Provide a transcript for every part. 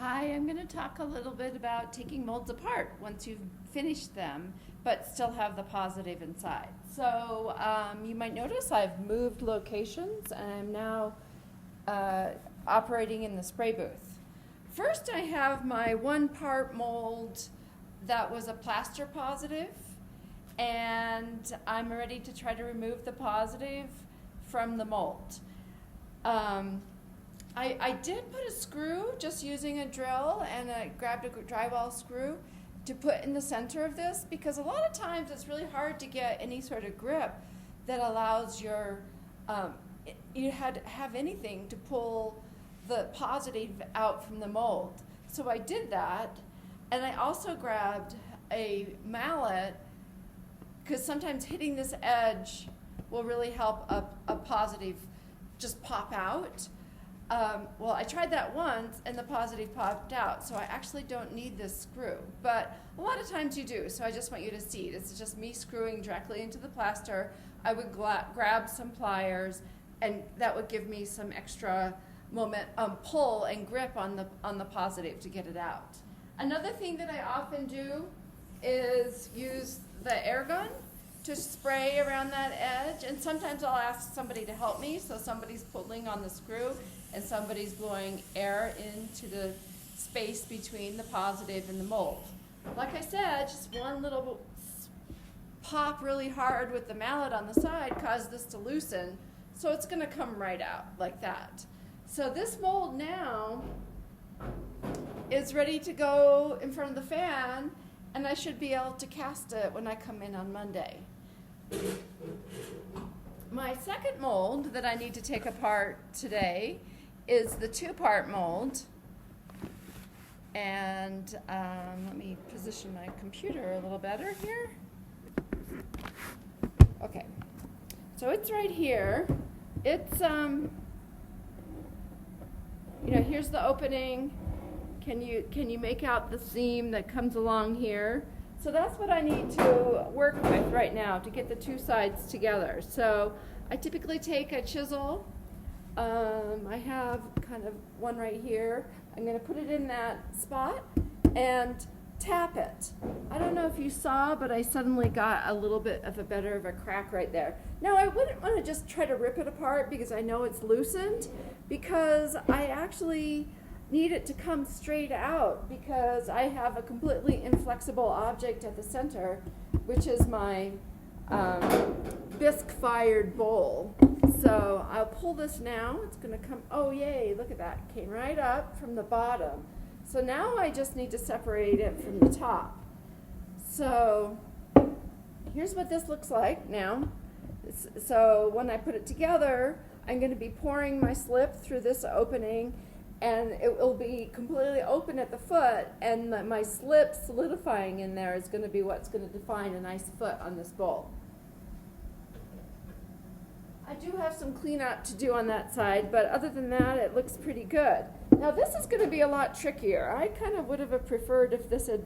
Hi, I'm going to talk a little bit about taking molds apart once you've finished them, but still have the positive inside. So you might notice I've moved locations and I'm now operating in the spray booth. First, I have my one-part mold that was a plaster positive, and I'm ready to try to remove the positive from the mold. I did put a screw, just using a drill, and I grabbed a drywall screw to put in the center of this, because a lot of times it's really hard to get any sort of grip that allows your, you had to have anything to pull the positive out from the mold. So I did that, and I also grabbed a mallet, because sometimes hitting this edge will really help a positive just pop out. Well, I tried that once, and the positive popped out, so I actually don't need this screw. But a lot of times you do, so I just want you to see. This is just me screwing directly into the plaster. I would grab some pliers, and that would give me some extra pull and grip on the positive to get it out. Another thing that I often do is use the air gun to spray around that edge, and sometimes I'll ask somebody to help me, so somebody's pulling on the screw and somebody's blowing air into the space between the positive and the mold. Like I said, just one little pop really hard with the mallet on the side caused this to loosen, so it's going to come right out like that. So this mold now is ready to go in front of the fan, and I should be able to cast it when I come in on Monday. My second mold that I need to take apart today is the two-part mold. And let me position my computer a little better here. Okay, so it's right here. It's, here's the opening. Can you make out the seam that comes along here? So that's what I need to work with right now to get the two sides together. So I typically take a chisel. I have kind of one right here. I'm going to put it in that spot and tap it. I don't know if you saw, but I suddenly got a little bit of a crack right there. Now, I wouldn't want to just try to rip it apart because I know it's loosened, because I actually need it to come straight out, because I have a completely inflexible object at the center, which is my bisque-fired bowl. So I'll pull this now. It's going to come, oh yay, look at that, it came right up from the bottom. So now I just need to separate it from the top. So here's what this looks like now. So when I put it together, I'm going to be pouring my slip through this opening, and it will be completely open at the foot, and my slip solidifying in there is going to be what's going to define a nice foot on this bowl. I do have some cleanup to do on that side, but other than that, it looks pretty good. Now this is going to be a lot trickier. I kind of would have preferred if this had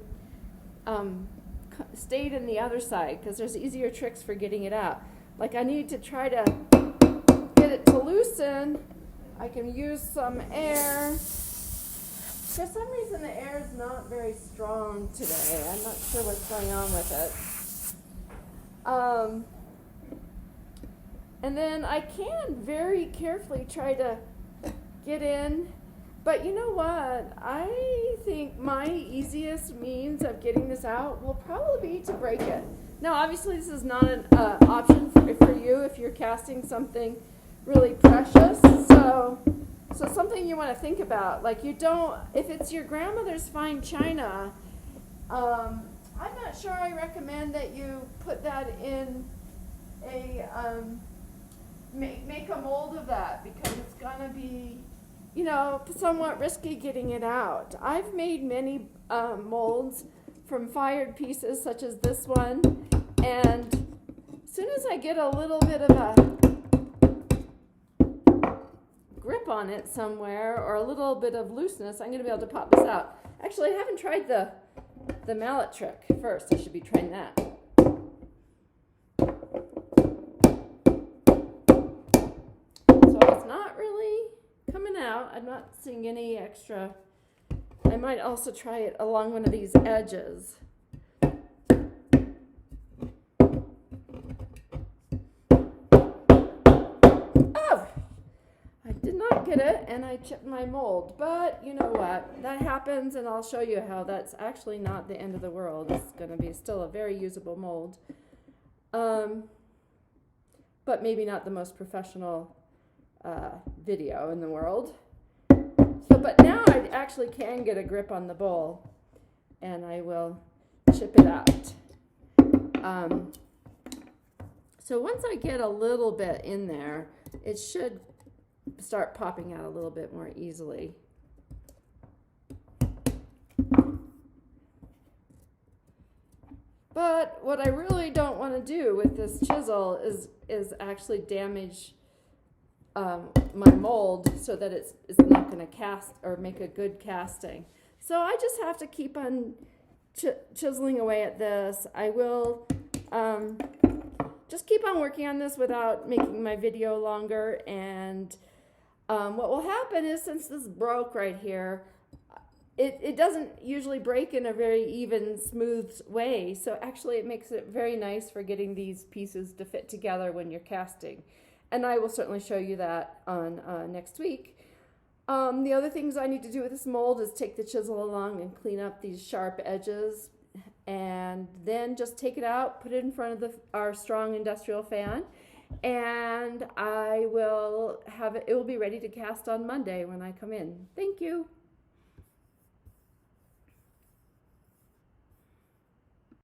stayed in the other side, because there's easier tricks for getting it out. Like I need to try to get it to loosen. I can use some air. For some reason the air is not very strong today. I'm not sure what's going on with it. And then I can very carefully try to get in. But you know what? I think my easiest means of getting this out will probably be to break it. Now obviously this is not an option for you if you're casting something really precious. So something you want to think about, like you don't, if it's your grandmother's fine china, I'm not sure I recommend that you put that in a, make a mold of that, because it's going to be, somewhat risky getting it out. I've made many molds from fired pieces such as this one, and as soon as I get a little bit of a grip on it somewhere or a little bit of looseness, I'm going to be able to pop this out. Actually, I haven't tried the mallet trick first. I should be trying that. So it's not really coming out. I'm not seeing any extra. I I might also try it along one of these edges. Oh, I did not get it, and I chipped my mold. But you know what? That happens, and I'll show you how that's actually not the end of the world. It's going to be still a very usable mold. But maybe not the most professional video in the world. So, but now I actually can get a grip on the bowl, and I will chip it out. So once I get a little bit in there, it should start popping out a little bit more easily. But what I really don't want to do with this chisel is actually damage my mold so that it's not going to cast or make a good casting. So I just have to keep on chiseling away at this. I will just keep on working on this without making my video longer. And what will happen is, since this broke right here, it doesn't usually break in a very even, smooth way. So actually it makes it very nice for getting these pieces to fit together when you're casting. And I will certainly show you that on next week. The other things I need to do with this mold is take the chisel along and clean up these sharp edges, and then just take it out, put it in front of our strong industrial fan, and I will have it will be ready to cast on Monday when I come in. Thank you.